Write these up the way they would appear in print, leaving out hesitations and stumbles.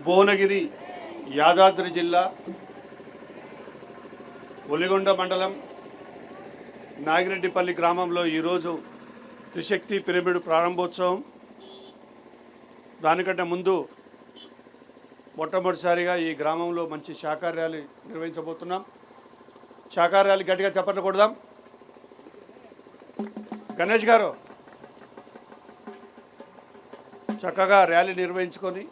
భువనగిరి యాదాద్రి జిల్లా ఒలిగొండ మండలం నాగిరెడ్డిపల్లి గ్రామంలో ఈరోజు త్రిశక్తి పిరమిడ్ ప్రారంభోత్సవం. దానికంటే ముందు మొట్టమొదటిసారిగా ఈ గ్రామంలో మంచి శాఖా ర్యాలీ నిర్వహించబోతున్నాం. శాఖా ర్యాలీ గట్టిగా చప్పట్లు కొడదాం. గణేష్ గారు చక్కగా ర్యాలీ నిర్వహించుకొని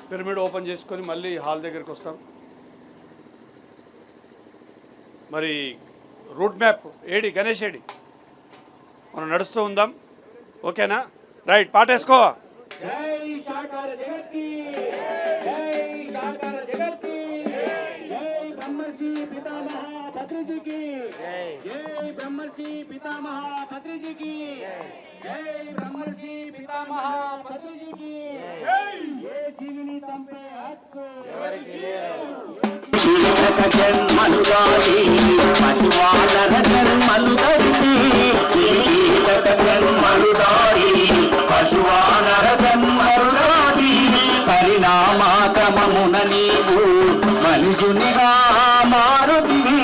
పిరమిడ్ ఓపెన్ చేసుకొని మళ్ళీ హాల్ దగ్గరికి వస్తాం. మరి రూట్ మ్యాప్ ఏడి గణేష్ ఏడి మనం నడుస్తూ ఉందాం. ఓకేనా? రైట్, పాటేసుకో. జై శాకార జగత్కి, జై శాకార జగత్కి, జై బ్రహ్మర్షి పితామహ పత్రిజీకి, జై బ్రహ్మర్షి పితామహ పత్రిజీకి, జై బ్రహ్మర్షి పితామహ పత్రిజీకి. ఏ జీవిని చంపే హక్కు ఎవరికి లేదు. జన్మలుగాని పశువానర జన్మలుగరిచి జన్మలుదాయి పశువానర జన్మలుదాయి పరిణామక్రమమున నీవు మనుజునిగా మారుతివి.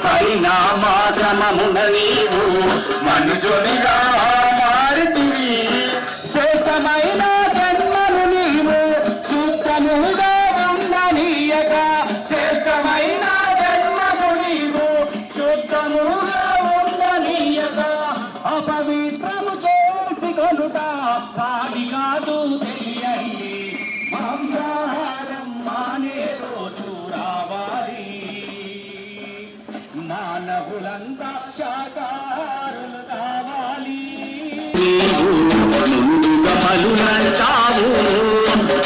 పరిణామక్రమమున నీవు మనుజునిగా మారుతివి. శ్రేష్టమైన జన్మలు నీవు శుద్ధముగా ఉండనీయక, శ్రేష్టమైన జన్మము నీవు శుద్ధముగా ఉండనీయక, అపవిత్రము చేసి కొనుట వాడి కాదు తెలియండి. మాంసాహారం మానే రోజు రావాలి. మానవులంతా శాకాహారులు కావాలి. మలులంటావు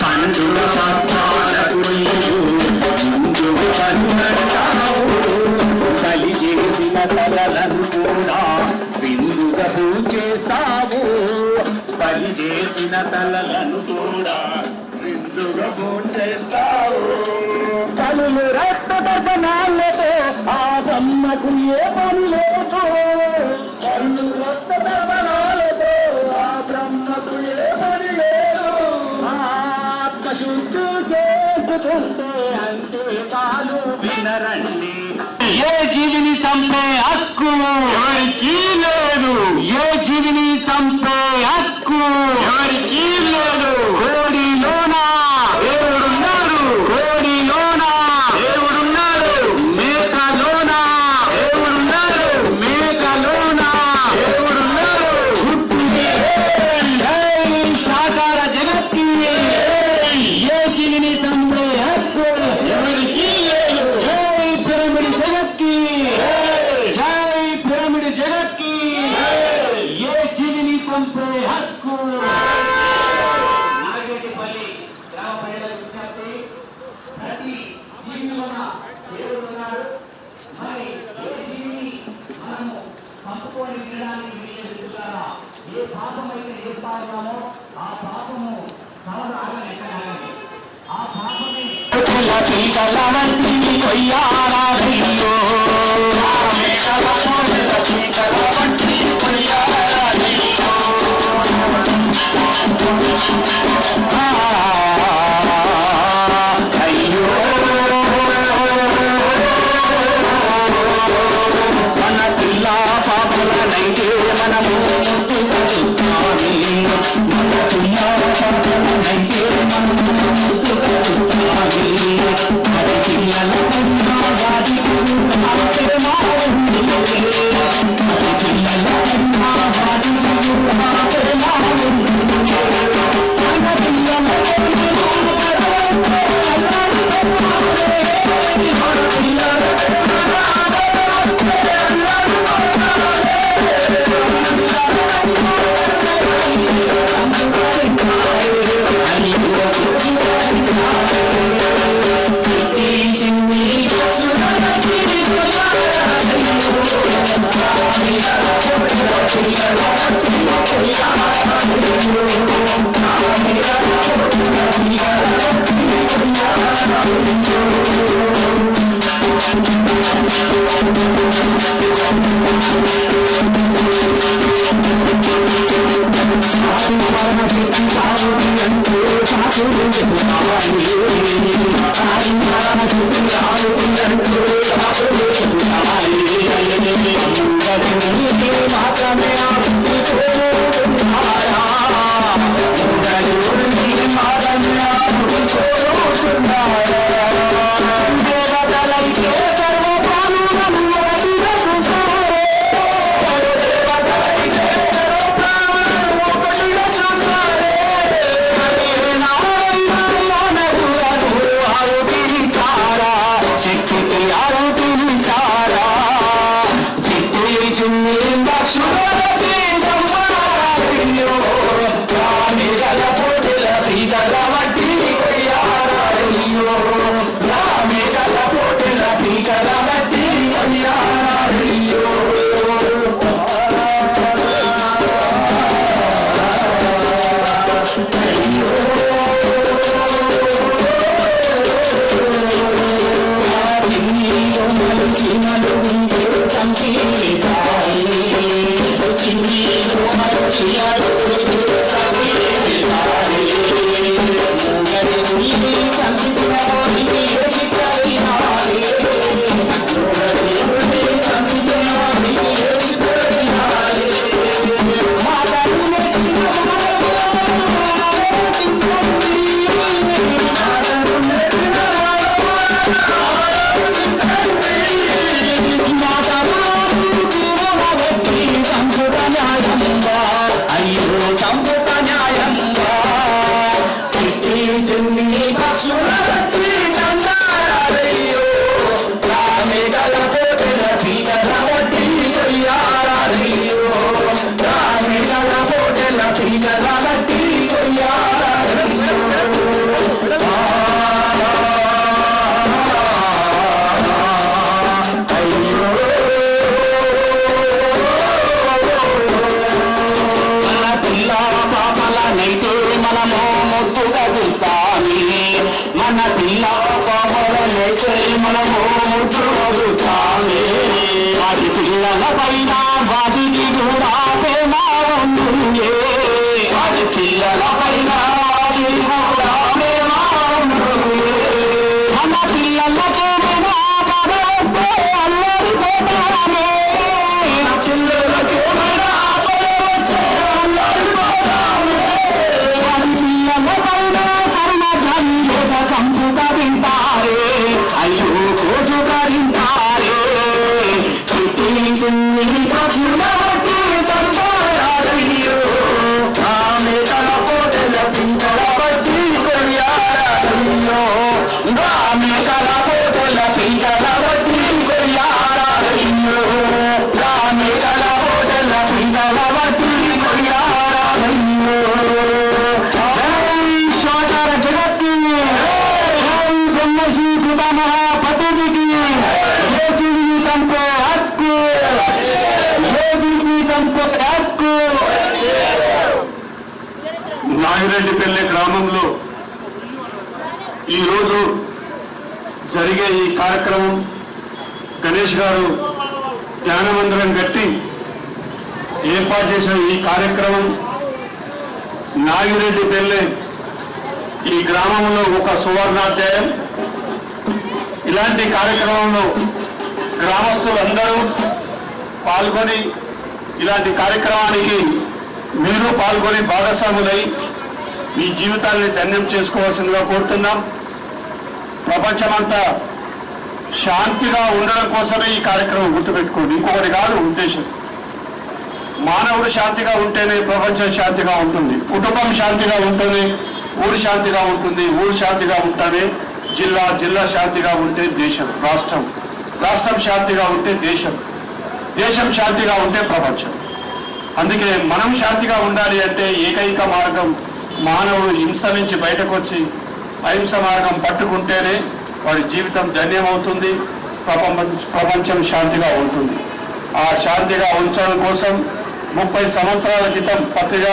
పండుగ బలి చేసిన తలలను కూడా విందుగా పూజేస్తావు. బలి చేసిన తలలను కూడా విందుగా పూజేస్తావు. కలులు రక్త దర్శనాలతో ఆ బ్రహ్మకు ఏ పని లేదు. కళ్ళు రక్త దర్శనాలతో ఆ బ్రహ్మకు ఏ పని లేదు. ఆత్మశుద్ధి చేసుకుంటే అంటే చాలు. వినరండి, ఏ జీవిని చంపే హక్కు ఎవరికి లేదు. ఏ జీవిని చంపే హక్కు ఎవరికి లేదు. కోడిలోనా దేవుడున్నాడు, కోడిలోనా దేవుడున్నాడు, మేకలోనా దేవుడున్నాడు, మేకలోనా దేవుడున్నాడు. జై శాకార జగత్కి, ఏ జీవిని చంపే హక్కు ఎవరికి లేదు. జై పిరమిడ్ జగత్కి, జై పిరమిడ్ జగత్కి, ఏ జీవిని చంపే హక్కు. నాగిరెడ్డిపల్లి గ్రామ ప్రజల విజ్ఞప్తి, ప్రతి జీవిలోన దేవుడు ఉన్నాడు. మరి ఏ జీవిని మనము పంపుకొని వినడానికి వీలెదుగుతారా? ఏ పాపమైతే చేస్తామో ఆ పాపము సమరాగం ఎక్కడానికి ఆ పాపమే పీకల వంటి కొయ్యారాధయ్యో. పీకల వంటి కొయ్యారాధయ్యో. అయ్యో మన పిల్ల పాపలనైతే మనము ముద్దుగా చూస్తామి. మన పిల్ల పాపలనైతే మనము ముద్దుగా చూస్తామి. మరి పిల్లలకున్న వాటికి ప్రేమ ఉంది. మరి పిల్లలకున్న వాటికి ప్రేమ ఉంది. మన పిల్లలకున్న Thank you. పక్షులకి సంహారయ్యో రామిగల పోటీల పీతల వడ్డీ కొయ్యారయ్యో రామిగల పోటీల పీతల వడ్డీ కొయ్యారయ్యో మన పిల్ల పాపలైతే మనము చూస్తామే వారి పిల్లల పైన వాటికి కూడా ప్రేమ ఉంటుంది వారి పిల్లల పైన వాటికి కూడా ప్రేమ ఉంటుంది మన పిల్లలకి పడవస్తే అల్లరి పోతామే పిల్లలకి పడవస్తే అల్లరి పోతామే వారి పిల్లల పైన చంపుగా తింటారే అయ్యో కోసుగా తింటారే చిన్ని పక్షులకి చంపారయ్యో ఆమె తల పోటల పిందల బట్టి కొయ్యారయ్యో ఆమె తల పోటల పిందల బట్టి కొయ్యారయ్యో ఆమె తల పోటల పిందల బట్టి కొయ్యారయ్యో బ్రహ్మశ్రీ పితామహ పతికి యోగిని చంపే హక్కు యోగిని చంపే హక్కు. నాగిరెడ్డిపల్లి గ్రామంలో ఈరోజు జరిగే ఈ కార్యక్రమం గణేష్ గారు ధ్యానమందిరం కట్టి ఏర్పాటు చేసిన ఈ కార్యక్రమం నాగిరెడ్డిపల్లి ఈ గ్రామంలో ఒక సువర్ణాధ్యాయం. ఇలాంటి కార్యక్రమంలో గ్రామస్తులందరూ పాల్గొని ఇలాంటి కార్యక్రమానికి మీరు పాల్గొని భాగస్వాములై మీ జీవితాన్ని ధన్యం చేసుకోవాల్సిందిగా కోరుతున్నాం. ప్రపంచమంతా శాంతిగా ఉండడం కోసమే ఈ కార్యక్రమం గుర్తుపెట్టుకోండి, ఇంకొకటి కాదు ఉద్దేశం. మానవుడు శాంతిగా ఉంటేనే ప్రపంచం శాంతిగా ఉంటుంది, కుటుంబం శాంతిగా ఉంటేనే ఊరు శాంతిగా ఉంటుంది, ఊరు శాంతిగా ఉంటేనే జిల్లా, జిల్లా శాంతిగా ఉంటే దేశం, రాష్ట్రం శాంతిగా ఉంటే దేశం శాంతిగా ఉంటే ప్రపంచం. అందుకే మనం శాంతిగా ఉండాలి అంటే ఏకైక మార్గం మానవుడు హింస నుంచి బయటకు వచ్చి అహింస మార్గం పట్టుకుంటేనే వాడి జీవితం ధన్యమవుతుంది, ప్రపంచం శాంతిగా ఉంటుంది. ఆ శాంతిగా ఉంచడం కోసం 30 సంవత్సరాల క్రితం పత్రిక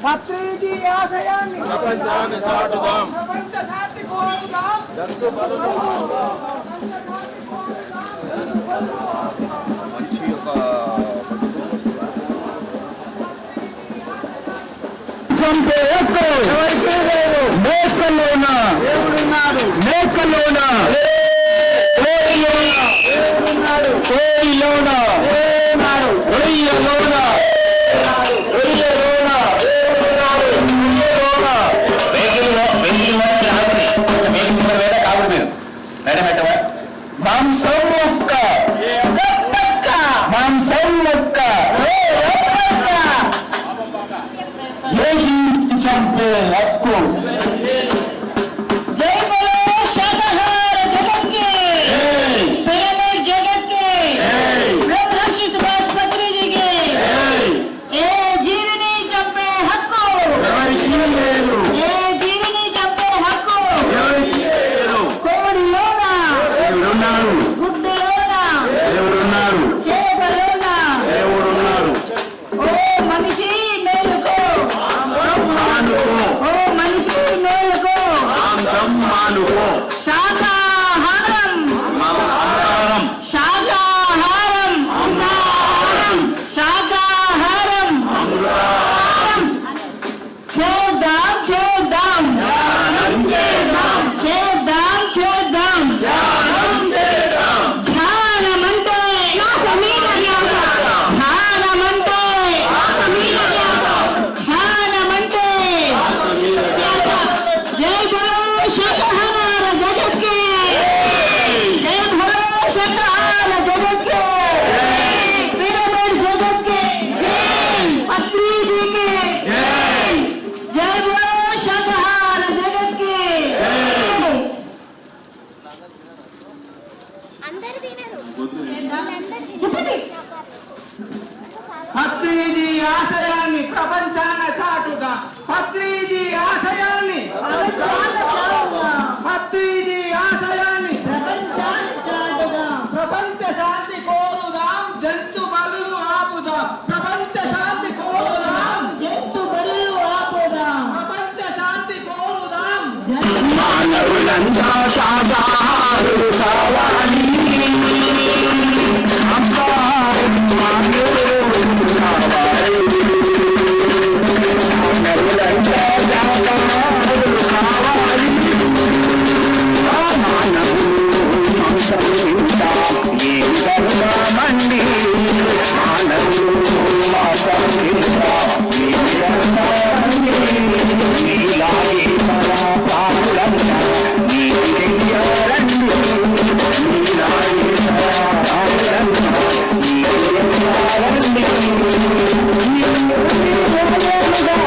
పత్రిజీ ఆశయాన్ని ప్రపంచాన్ని చాటుదాం ప్రపంచ శాంతి కోరుదాం మంచి ఒక చంపే హక్కు మేకలోన మాంసం ముక్క మాంసం ముక్క ఏ జీవిని చంపే హక్కు जय बोलो शाकाहार जगत के पिरामिड जगत के ब्रह्मर्षि सुभाष पत्री जी के ए जीवनी चंपे हक्को ए जीवनी चंपे हक्को कोडिलोना गुड्डलोना చేపలోనా ఓ మనిషి మేలుకో ఓ మనిషి మేలుకో శాకాహారం శాకాహారం శాకాహారం చేద్దాం చేద్దాం చేద్దాం చేద్దాం ధ్యానమంటే ధ్యానమంటే ధ్యానమంటే జై బలో శాకాహార జగత్ కే జై బలో శాకాహార జగత్ కే పిరమిడ్ జగత్ కే పత్రి జీ కే జై బలో శాకాహార జగత్ కే అందరు తినరు చెప్పండి పత్రిజీ ఆశయాన్ని ప్రపంచాన చాటుగా పత్రిజీ ఆశయాన్ని పత్రిజీ ఆశయాన్ని ప్రపంచ శాంతి కోరుదాం జంతు బలులు ఆపుదాం ప్రపంచ శాంతి కోరుదాం జంతు బలులు ఆపుదాం ప్రపంచ శాంతి కోరుదాం మానవులంతా శాకాహారులు కావాలి అబ్బా మానవులు కావాలి మానవులంతా శాకాహారులు కావాలి మానవులు మాంసం తింటాం ఏం ధర్మమండి మానవులు మాంసం తింటాం ఏం ధర్మమండి నీలాగే మన పాపులంతా నీకు తెలియాలండి నీలాగే మన పాపులంతా నీకు తెలియాలండి మానవులంతా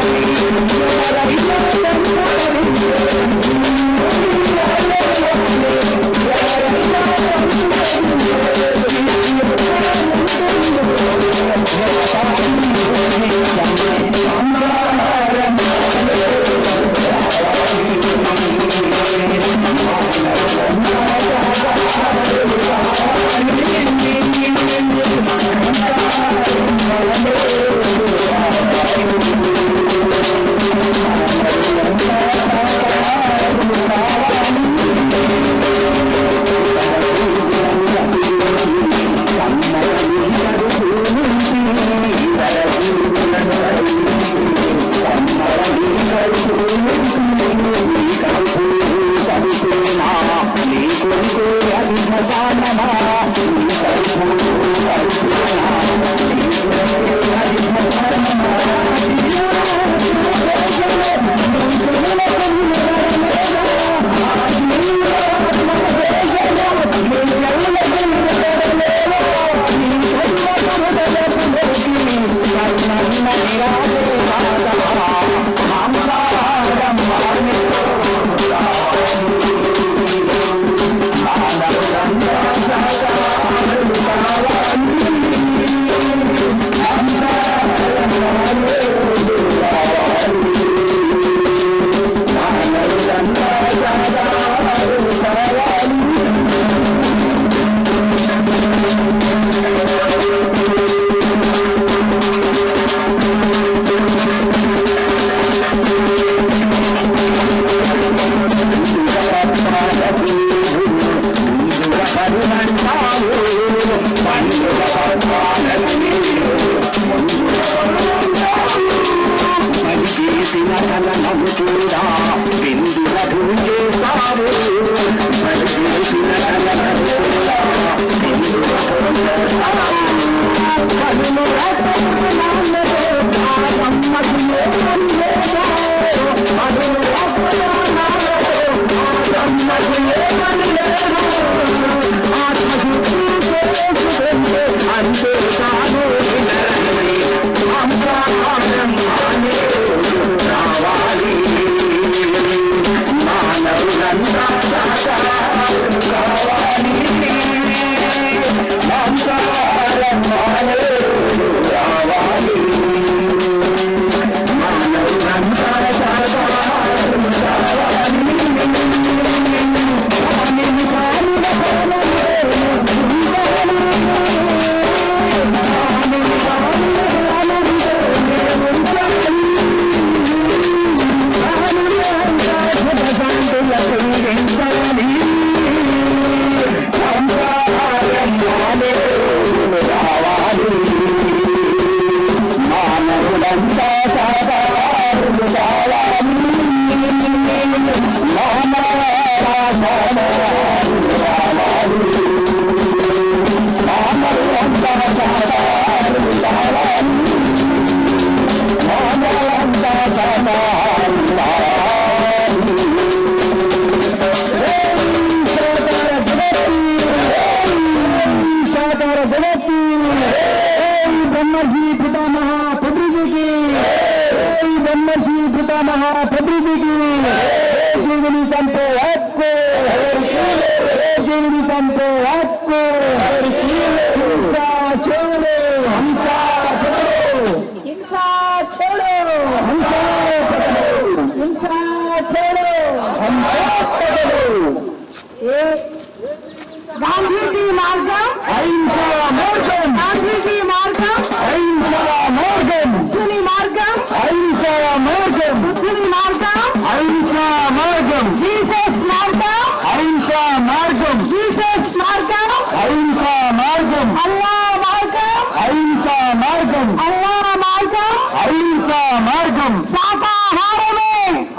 గాంధీజీ మార్గం అహింసా మార్గం గాంధీజీ మార్గం అహింసా మార్గం బుద్ధుని మార్గం అహింసా మార్గం బుద్ధుని మార్గం అహింసా మార్గం జీసస్ మార్గం అహింసా మార్గం జీసస్ మార్గం అహింసా మార్గం అల్లా మార్గం అహింసా మార్గం అల్లా మార్గం అహింసా మార్గం శాకాహారమే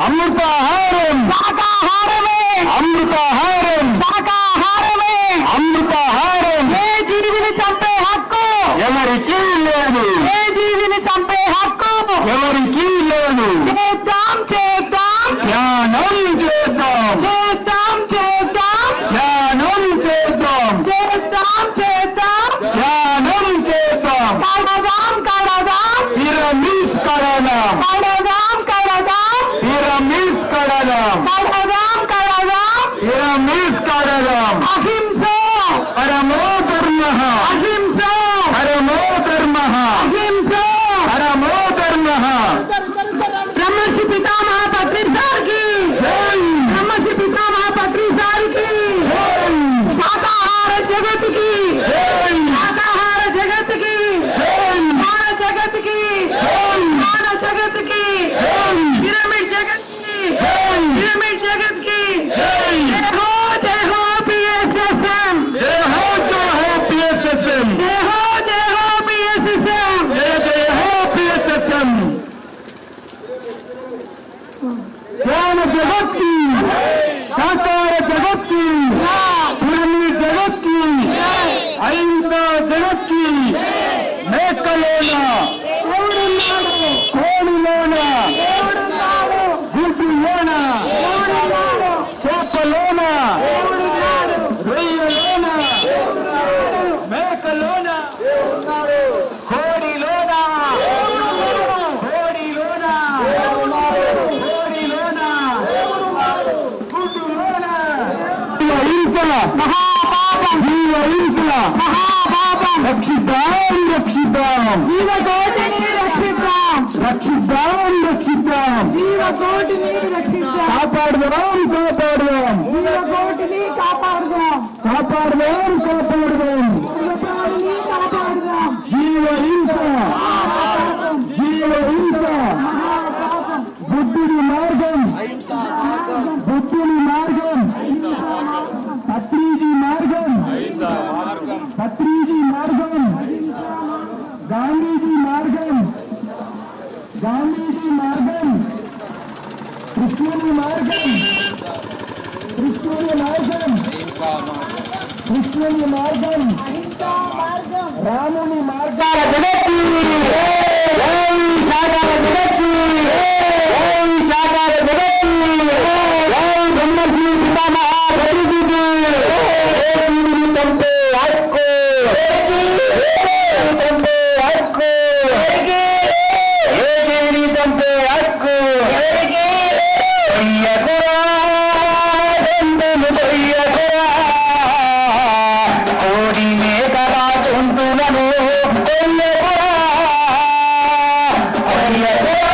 అమృతాహారం శాకాహారమే అమృతాహారం శాకాహారమే అమృతాహారం ఏ జీవిని చంపే హక్కు ఎవరికి లేదు ఏ జీవిని చంపే హక్కు ఎవరికి లేదు చేద్దాం చేద్దాం ధ్యానం చేద్దాం చేద్దాం చేద్దాం ధ్యానం చేద్దాం చేద్దాం చేద్దాం ధ్యానం చేద్దాం కడదాం కడదాం పిరమిడ్ కడదాం కడదాం కడదాం పిరమిడ్ కడదాం కడదాం కడదాం పిరమిడ్ కడదాం అహింస పరమో ధర్మ అహింస పరమో ధర్మ అహింస పరమో ధర్మ బ్రహ్మర్షి పితామహ పత్రి సార్కి బ్రహ్మర్షి పితామహ పత్రి సార్కి శాకాహార జగత్కి శాకాహార జగత్కి మాన జగత్కి మాన జగత్కి పిరమిడ్ జగత్కి పిరమిడ్ జగత్కి జై హో పిఎస్ఎస్ఎం జయ హో పిఎస్ఎస్ఎం జై హో పిఎస్ఎస్ఎం జయ హో పిఎస్ఎస్ఎం జ్ఞాన జగత్కి సాకార జగత్కి పిరమిడ్ జగత్కి అహింసా జగత్కి మేకలోన కోడిలోన గుడ్డులోన చేపలోన రొయ్యలోన మేకలోన కోడిలోన కోడిలోన కోడిలోన గుడ్డులోన అహింస మహాపాపం అహింస మహాపాపం రక్షిద్దాం రక్షిద్దాం జీవకోటిని రక్షిద్దాం రక్షిద్దాం రక్షిద్దాం జీవకోటిని రక్షిద్దాం కాపాడుదాం కాపాడుదాం జీవకోటిని కాపాడుదాం కాపాడుదాం కాపాడుదాం జీవకోటిని కాపాడుదాం జీవహింస జీవహింస బుద్ధుడి మార్గం బుద్ధుడి మార్గం పత్రిజీ మార్గం పత్రిజీ మార్గం గాంధీజీ మార్గం గాంధీజీ మార్గం కృష్ణుని మార్గం కృష్ణుని మార్గం కృష్ణుని మార్గం రాముని మార్గాల జగత్తి ఓం సాగర జగత్తి ఓం సాగర జగత్తి ఓం బ్రహ్మశ్రీ పితామహ ప్రతినిధి ఏకీని చంపే హక్కు చంపే హక్కు ఏకీని చంపే హక్కు అయ్యకురా దండను దయ్యకురా కోడి మేకల జంతువులను కొయ్యకురా కొయ్యకురా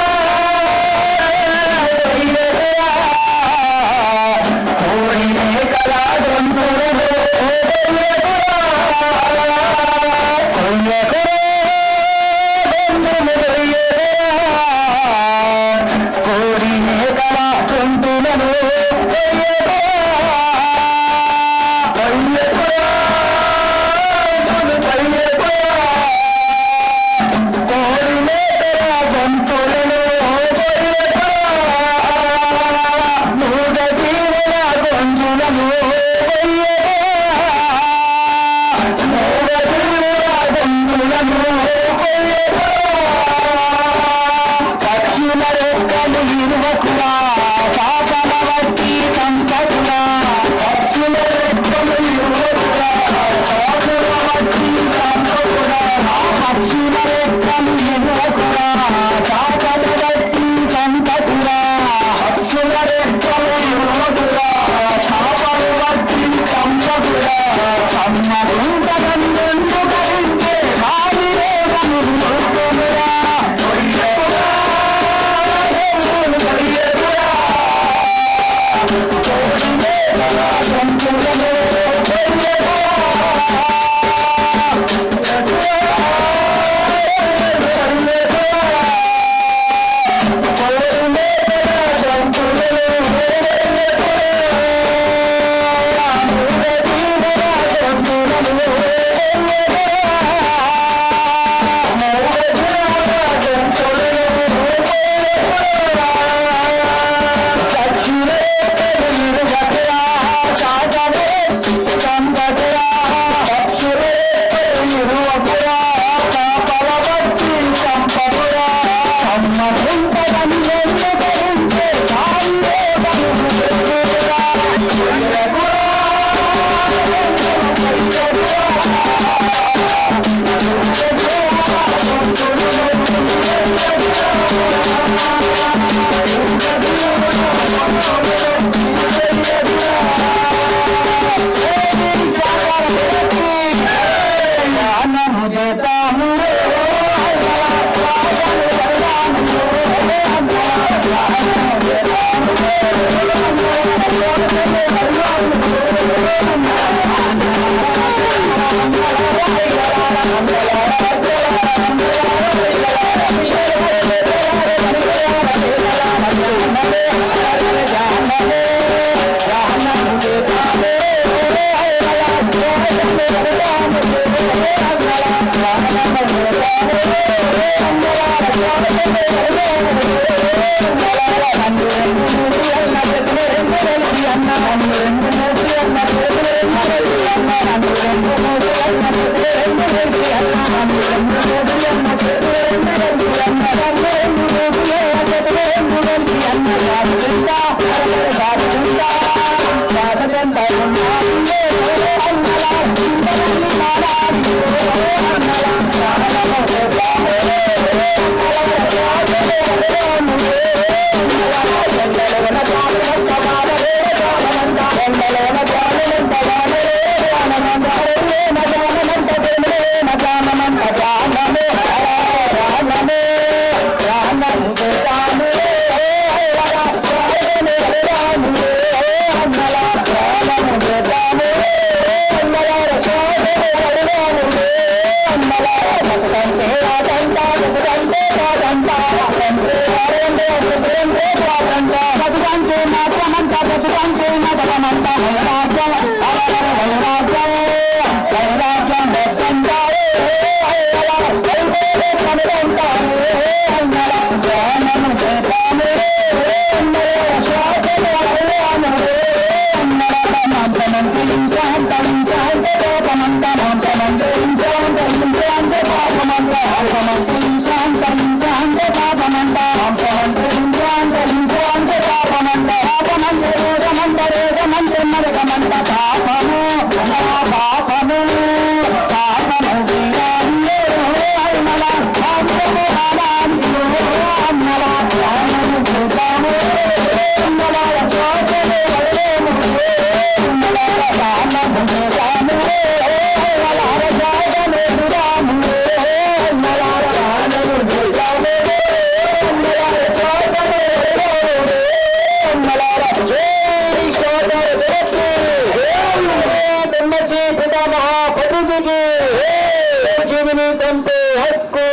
జీవిని చంపే హక్కు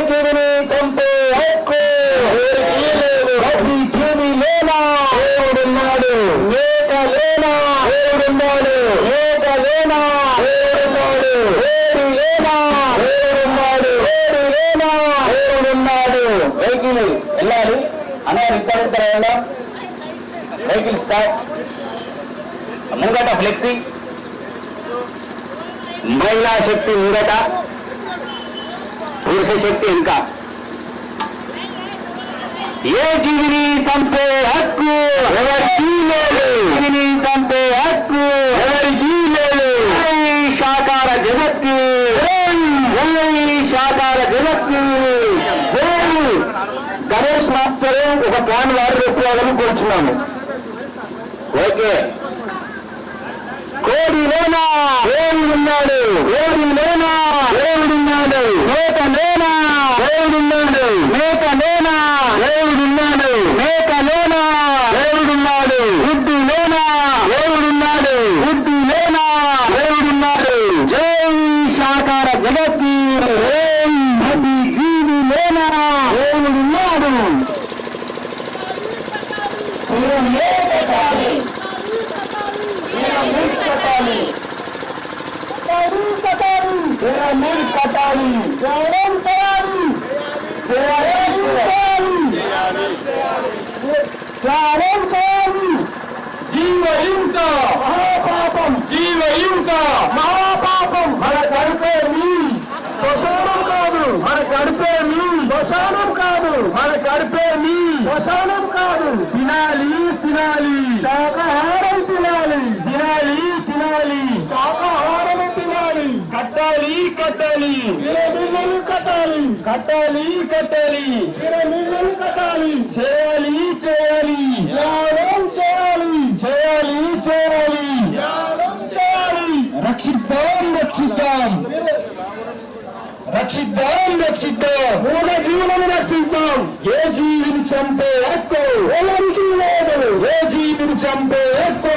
జీవిని చంపే హక్కు ప్రతి జీవి లేనా దేవుడున్నాడు ఏక లేనా దేవుడున్నాడు ఏక లేనా దేవుడున్నాడు ఏడు లేనా దేవుడున్నాడు ఏడు లేనా దేవుడున్నాడు వెహికల్ వెళ్ళాలి అందరు ఇద్దరు వెహికల్ స్టార్ట్ ముంగట ఫ్లెక్సీ మహిళా శక్తి ముంగట పురుష శక్తి ఇంకా ఏ జీవిని చంపే హక్కు ఎవరికి లేదు జీవిని చంపే హక్కు ఎవరికి లేదు సాకార జగత్తు సాకార జగత్తు గణేష్ మాస్టర్ ఒక ప్లాన్ వారు రూపాయలను కోరుచున్నాము ఓకే కోడిలోనా దేవుడున్నాడు కోడిలోనా దేవుడున్నాడు మేకలోనా దేవుడున్నాడు మేకలోనా దేవుడున్నాడు మేకలోనా దేవుడున్నాడు ఉడ్డులోనా దేవుడున్నాడు ఉడ్డులోనా దేవుడున్నాడు జై సాకార జగత్తు ప్రతి జీవిలోనా దేవుడున్నాడు జీవహింస మహాపాపం జీవహింస మహాపాపం మన కడిపేమి శ్మశానం కాదు మన కడిపేమి శ్మశానం కాదు మన కడిపేమి శ్మశానం కాదు తినాలి తినాలి శాకాహారం తినాలి తినాలి తినాలి శాకాహారం తినాలి కట్టాలి కట్టాలి మిల్లులు కట్టాలి కట్టాలి కట్టాలి మిల్లులు కట్టాలి చేయాలి చేయాలి ధ్యానం చేయాలి చేయాలి చేయాలి ధ్యానం చేయాలి రక్షిద్దాం రక్షిద్దాం రక్షిద్దాం రక్షిద్దాం మూల జీవులను రక్షిద్దాం ఏ జీవిని చంపే హక్కు ఎవరికి లేదు ఏ జీవిని చంపే హక్కు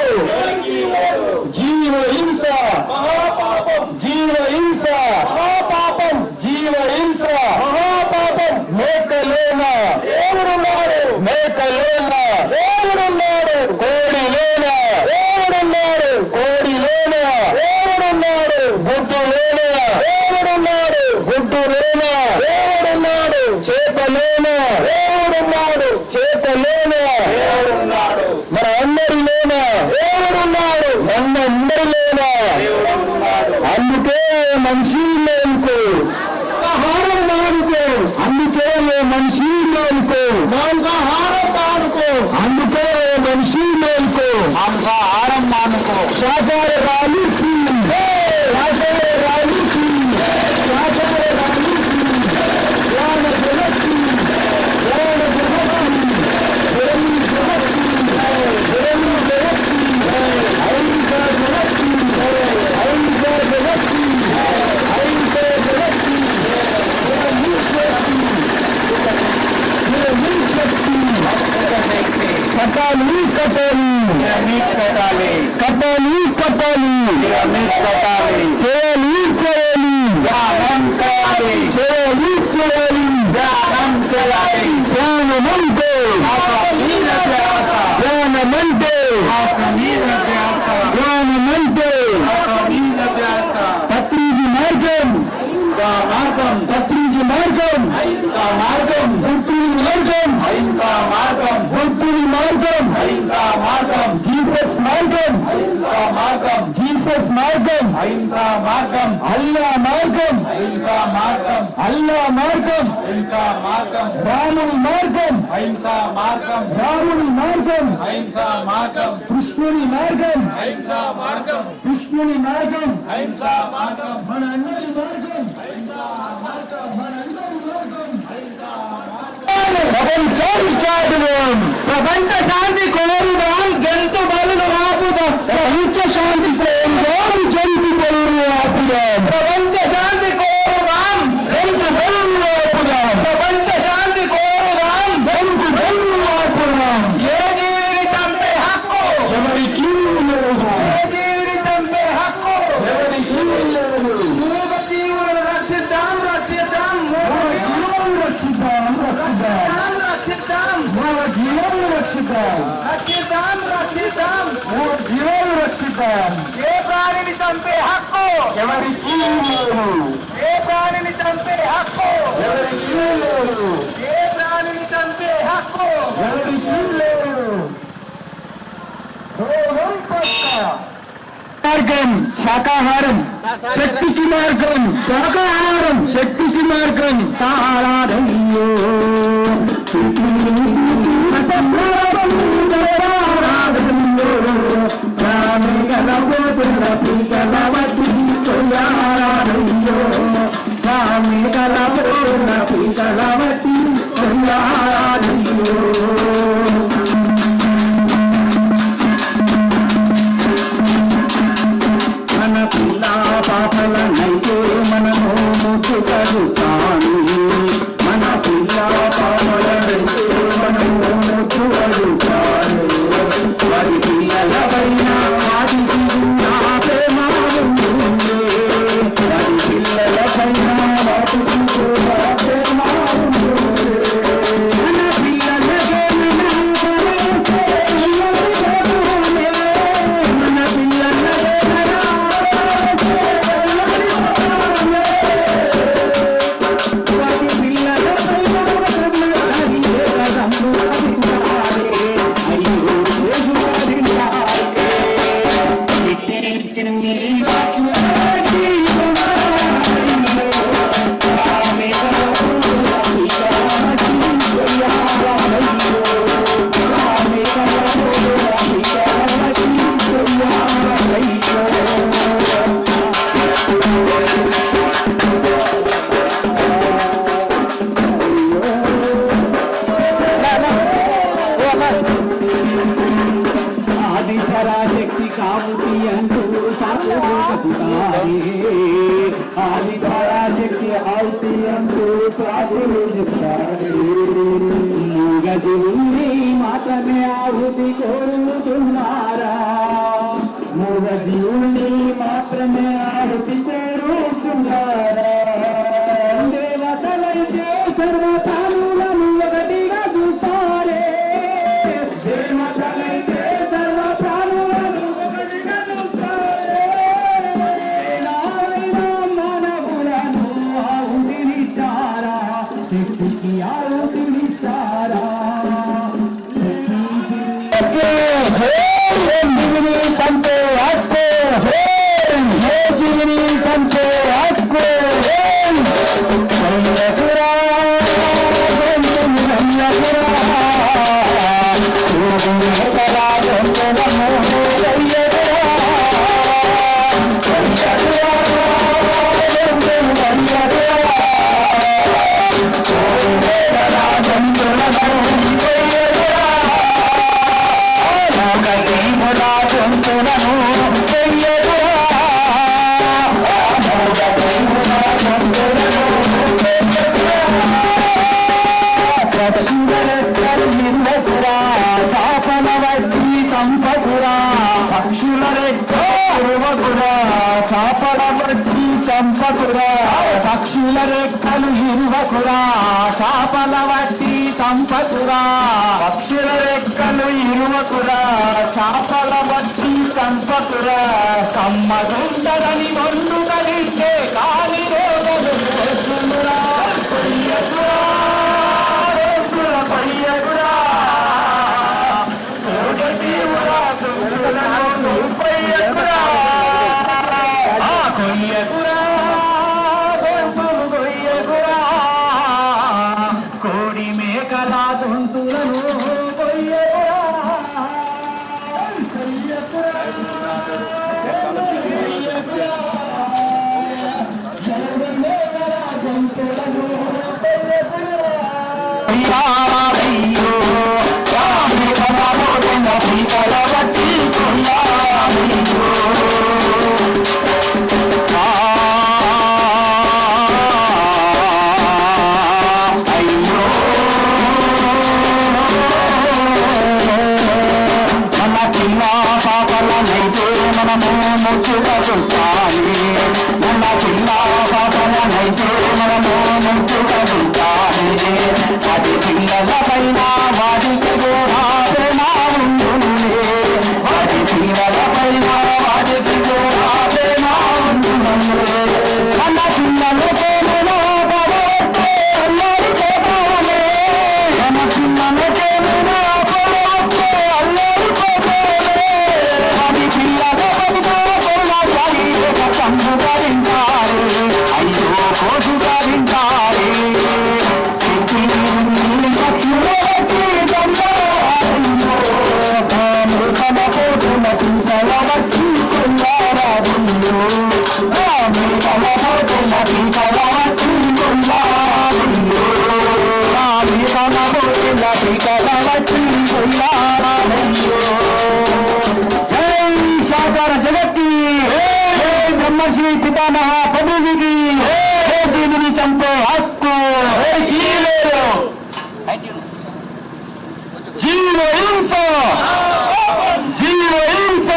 జీవ హింస మహాపాపం జీవ హింస మహాపాపం జీవ హింస మహాపాపం మేకలేన దేవుడున్నాడు మేకలేన దేవుడున్నాడు కోడిలేన దేవుడున్నాడు కోడిలేన దేవుడున్నాడు గుడ్డులేన దేవుడున్నాడు గుడ్డులేన దేవుడున్నాడు చేపలేన దేవుడున్నాడు చేపలేన దేవుడున్నాడు మన అందరిలోన దేవుడున్నాడు మనందరిలోన అందుకే మనిషి మేలుకో ఆహారం మానుకో అందుకే మనిషి మేలుకో మాంసాహారం మానుకో అందుకే మనిషి మేలుకో మాంసాహారం మానుకో శాకాహార రాలి శాకాహార రాలి శాకాహార రాలి జ్ఞాన జగత్తి జ్ఞాన జగత్తి ధర్మ జగత్తి అహింస జగత్తి అహింస జగత్తి అహింస జగత్తి కపాలి కపాలి కపాలి కపాలి కపాలి కపాలి చేయాలి చేయాలి ధ్యానం చేయాలి చేయాలి చేయాలి ధ్యానం చేయాలి ధ్యానమంటే ధ్యానమంటే ధ్యానమంటే పత్రిజి మార్గం మార్గం పత్రిజి మార్గం మార్గం గుర్తుని మార్గం మార్గం గుర్తుని మార్గం మార్గం జీసస్ మార్గం మార్గం జీసస్ మార్గం మార్గం అల్లా మార్గం మార్గం అల్లా మార్గం మార్గం రాముని మార్గం మార్గం రాముని మార్గం మార్గం కృష్ణుని మార్గం మార్గం కృష్ణుని మార్గం మార్గం మన అందరి మార్గం ప్రపంచాన్ని చాటుదాం ప్రపంచ శాంతి కోరుదాం జంతు బలులు ఆపుదాం ప్రపంచ శాంతి కోరుదాం జంతు బలులు ఆపుదాం ప్రపంచ శాంతి కోరుదాం జంతు బలులు ఆపుదాం ప్రపంచ శాంతి కోరుదాం జంతు బలులు ఆపుదాం ఏ జీవిని చంపే హక్కు ఎవరికి లేదు ఏ జీవిని చంపే హక్కు ఎవరికి లేదు మూగ జీవులను రక్షిద్దాం రక్షిద్దాం మూగ జీవులను రక్షిద్దాం రక్షిద్దాం మూగ జీవులను రక్షిద్దాం రక్షిద్దాం రక్షిద్దాం మూగ జీవులను రక్షిద్దాం ఏ ప్రాణిని చంపే హక్కు ఎవరికి లేదు ఏ ప్రాణిని చంపే హక్కు ఎవరికి లేదు ఏ ప్రాణిని చంపే హక్కు ఎవరికి లేదు మార్గం శాకాహారం శక్తికి మార్గం శాకాహారం శక్తికి మార్గం సారాధయ్యో మన పిల్ల పాపలనైతే మనము ముచ్చుకడుతాను మన పిల్ల పాపలనైతే మనము ముచ్చుకడుతాను వారి పిల్లలపైన వారి నా ప్రేమ ఉంటుంది వారి పిల్లలపైన వారి ప్రేమ ఉంటుంది మన పిల్లలకే మన పిల్లలకే ఆదిపరాశక్తి కాముకి అంటూ ఆదిపరాశక్తి మూగజీవుని మాత్రమే ఆహుతి కోరుతున్నారా మూగజీవుని మాత్రమే ఆహుతి కోరుతున్నారా దేవతలైతే సర్వప్రాణులను ఒకటిగా చూస్తారే దేవతలైతే సర్వప్రాణులను ఒకటిగా చూస్తారే మానవులను ఆహుతినిస్తారా శక్తికి ఆహుతినిస్తారా సంతో ఆస్కో జీవిని సంతో ఆస్కో పక్షుల రెక్కలు ఇరువకురా చాపల వట్టి చంపకురా పక్షుల రెక్కలు ఇరువకురా చాపల వట్టి చంపకురా కమ్మగుండదని ఒళ్ళు కలిస్తే కాలి రోగలు పోసునురా కొయ్యకురా రోసుల కొయ్యకురా కోగజీవురా దుంగలను కొయ్యకురా కొయ్యకురా కోడి మేకల తుంతులను అది పిల్లల పైన వాడికి వాడి పిల్లల పైన వాడికి మన పిల్లలకే మన పిల్లలకే అది పిల్లల పైన పండుగ వింటారు అయ్యో కోసుగా వింటారు జగత్కి బ్రహ్మశ్రీ పితామహ ప్రభుజీకి జీవిని చంపే హక్కు జీవ హింస జీవ హింస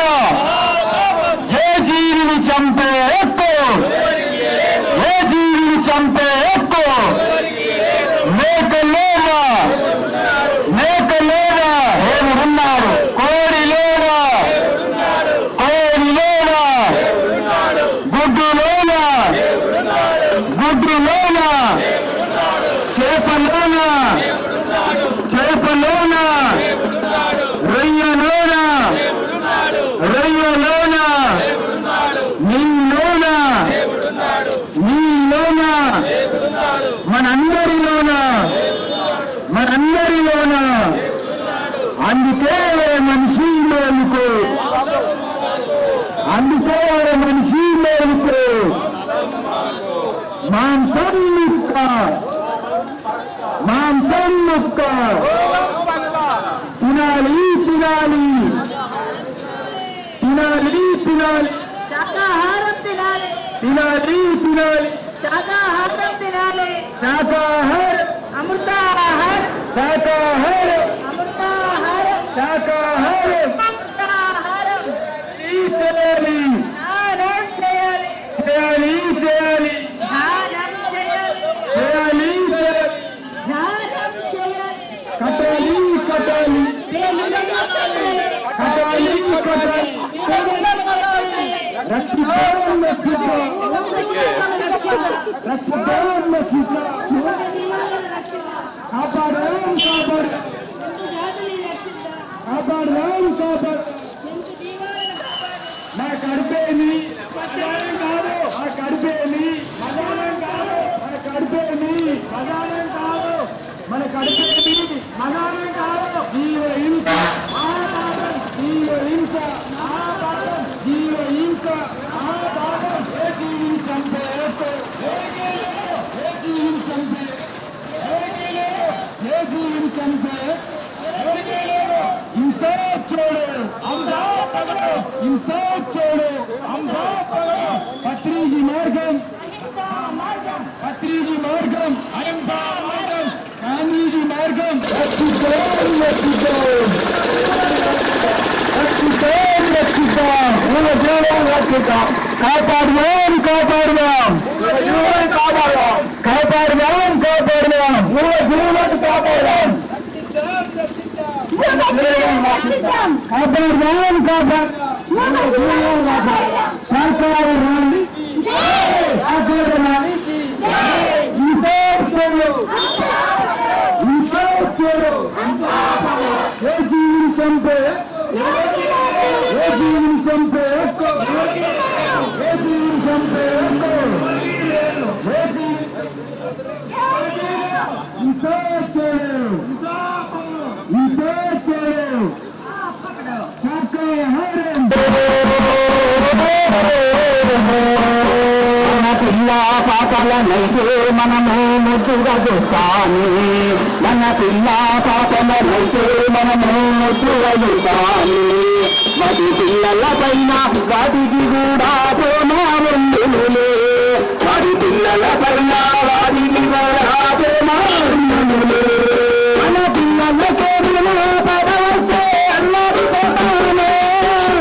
ఏ జీవిని చంపే హక్కు ఏ జీవిని చంపే హక్కు మేకలేదా మేకలేదా దేవుడున్నాడు కోడిలేదా కోడిలేదా గుడ్డులోనా గుడ్డులోనా చేపలోనా చేపలోనా రొయ్యలోనా రొయ్యలోనా నీలోనా నీలోనా మనందరిలోనా మనందరిలోనా అందుకే మనిషి మేలుకు అందుకే మనిషి మేలుకు మాంసం ముక్క మాంసం ముక్క తినాలి తినాలి తినాలి తినాలి శాకాహారం తినాలి తినాలి తినాలి శాకాహారం తినాలి. శాకాహార అమృతాహారం. శాకాహార అమృతాహారం. శాకాహార అమృతాహారం. చేయాలి స్నానం చేయాలి. చేయాలి చేయాలి స్నానం చేయాలి. చేయాలి చేయాలి స్నానం చేయాలి. కట్టాలి కట్టాలి కట్టాలి కట్టాలి రక్షిద్దాం రక్షిద్దాం రక్షిద్దాం రక్షిద్దాం కాపాడాం కాపాడాం కాపాడాం నా కడిపేమి మధ్యాహ్నం కాదు ఆ కడిపేమి మధ్యాహ్నం కాదు మన కడిపేమి మధ్యాహ్నం కాదు మన కడిపేమి మధ్యాహ్నం కాదు జీవ హింస మహాపాపం జీవ హింస మహాపాపం జీవ హింస మహాపాపం ఏ జీవిని చంపే ఏ జీవిని చంపే ఏ జీవిని చంపే इंसाफ छोड़ो इंसाफ पकड़ो इंसाफ छोड़ो इंसाफ पकड़ो पत्रीजी मार्गम पत्रीजी मार्गम अहिंसा मार्गम गांधीजी मार्गम रक्षिताम रक्षिताम रक्षिताम रक्षिताम मूल जीवन रक्षिताम కాపాడుదాం కాపాడుదాం జీవనం కాపాడుదాం కాపాడుదాం కాపాడుదాం మూల జీవనం కాపాడుదాం కాపాడుదాం కాపాడుదాం సర్కారు రాణి సర్కారు రాణి ఇంసాఫ్ छोड़ो इंसाफ छोड़ो ఏ జీవిని చంపే ఏ జీవిని చంపే ఏ జీవిని చంపే इंसाफ छोड़ो इंसाफ छोड़ो మన పిల్ల పాపలనైతే మనము ముద్దుగా చూస్తాము మన పిల్ల పాపలనైతే మనము ముద్దుగా చూస్తాము వాటి పిల్లల పైన వాటికి కూడా ప్రేమ ఉండునులే వాటి పిల్లల పైన వాటికి కూడా ప్రేమ ఉండునులే మన పిల్లల కోరిన పడవస్తే అల్లరి పోతానే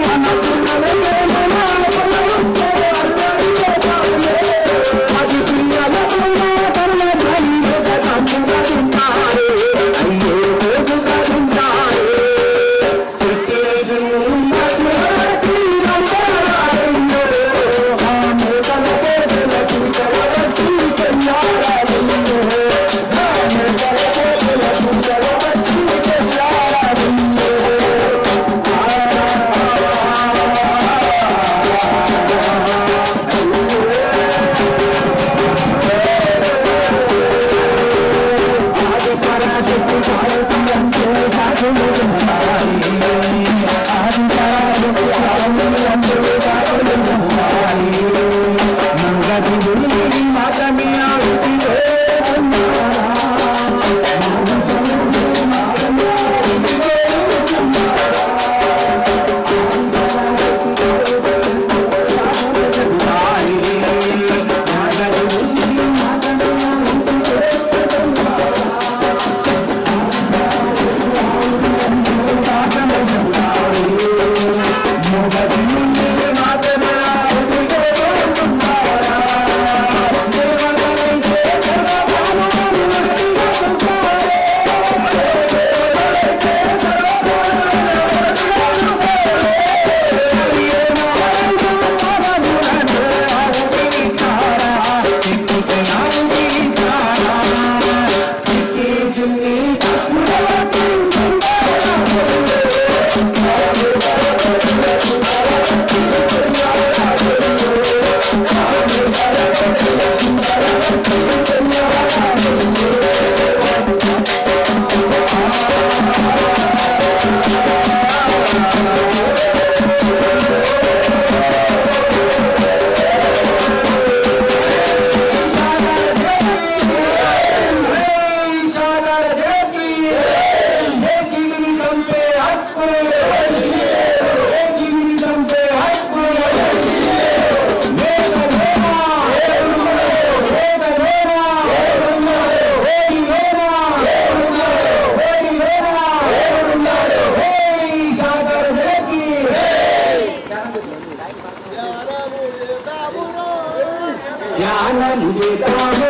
మన పిల్లల కోరిన పడవస్తే అల్లరి పోతానే అది పిల్లల పైన కరుణ కలిగ కమ్ముగలుంటారే అయ్యో కోసుగలుంటారే పుట్టేజు మధ్యవర్తి రంగారాయో ధ్యానము చేద్దాము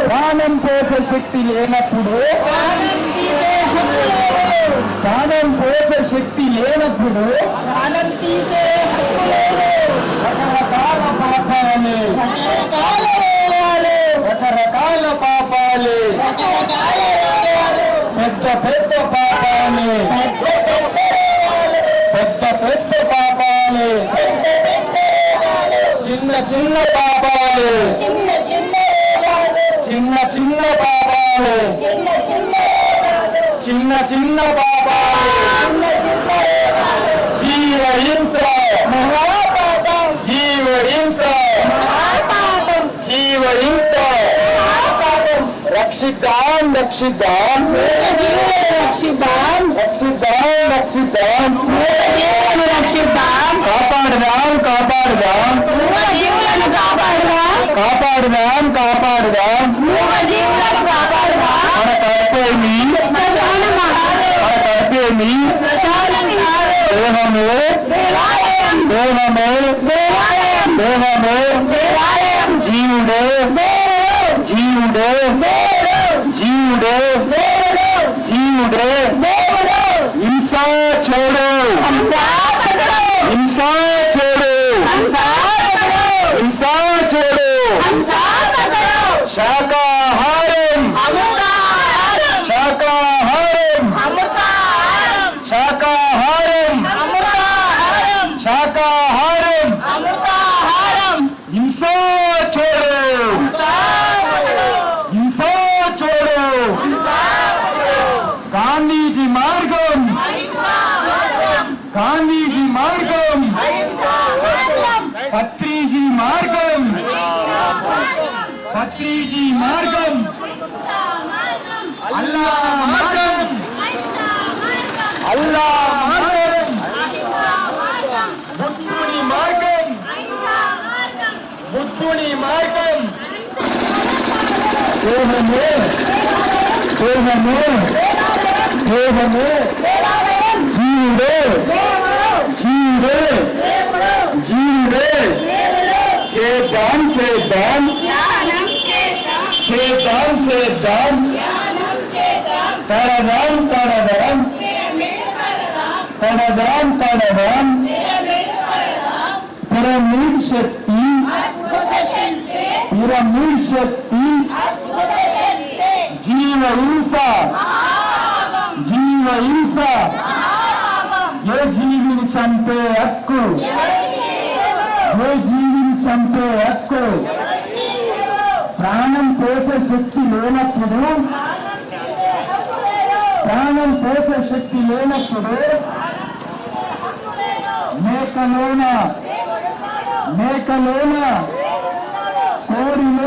ప్రాణం పోసే శక్తి లేనప్పుడు ప్రాణం పోసే శక్తి లేనప్పుడు రకరకాల పాపాలే రకరకాల పాపాలే పెద్ద పెద్ద పాపాలే పెద్ద పెద్ద పాపాలే చిన్న చిన్న పాపాలే చిన్న చిన్న పాపాలే చిన్న చిన్న పాపాలే జీవహింస జీవహింస జీవహింస రక్షిద్దాం రక్షిద్దాం రక్షిద్దాం రక్షిద్దాం రక్షిద్దాం రక్షిద్దాం కాపాడుదాం కాపాడుదాం కాపాడుదాం కాపాడుదాం మన కర్తవ్యమి మన కర్తవ్యమి దేహము దేహము దేహము జీవుడు జీవుడు జీవుడు జీవుడు హింసా చూడు హింసా చూడు హింసా చూడు శాకాహారం శాకాహారం శాకాహారం గాంధీజీ మార్గం, పత్రిజీ మార్గం, పత్రిజీ మార్గం, అల్లా మార్గం, అల్లా మార్గం, బుద్ధుని మార్గం, బుద్ధుని మార్గం. దేహమే దేహమే దేహమే జీవుడే జీవుడే జీవుడే చేద్దాం చేద్దాం చేద్దాం చేద్దాం తడదాం తడదాం తడదాం తడదాం పిరమిడ్ శక్తి పిరమిడ్ శక్తి జీవ హింస జీవ హింస ఏ జీవిని చంపే హక్కు ఏ జీవిని చంపే హక్కు ప్రాణం పోసే శక్తి లేనప్పుడు ప్రాణం పోసే శక్తి లేనప్పుడు మేకలోన కోరిన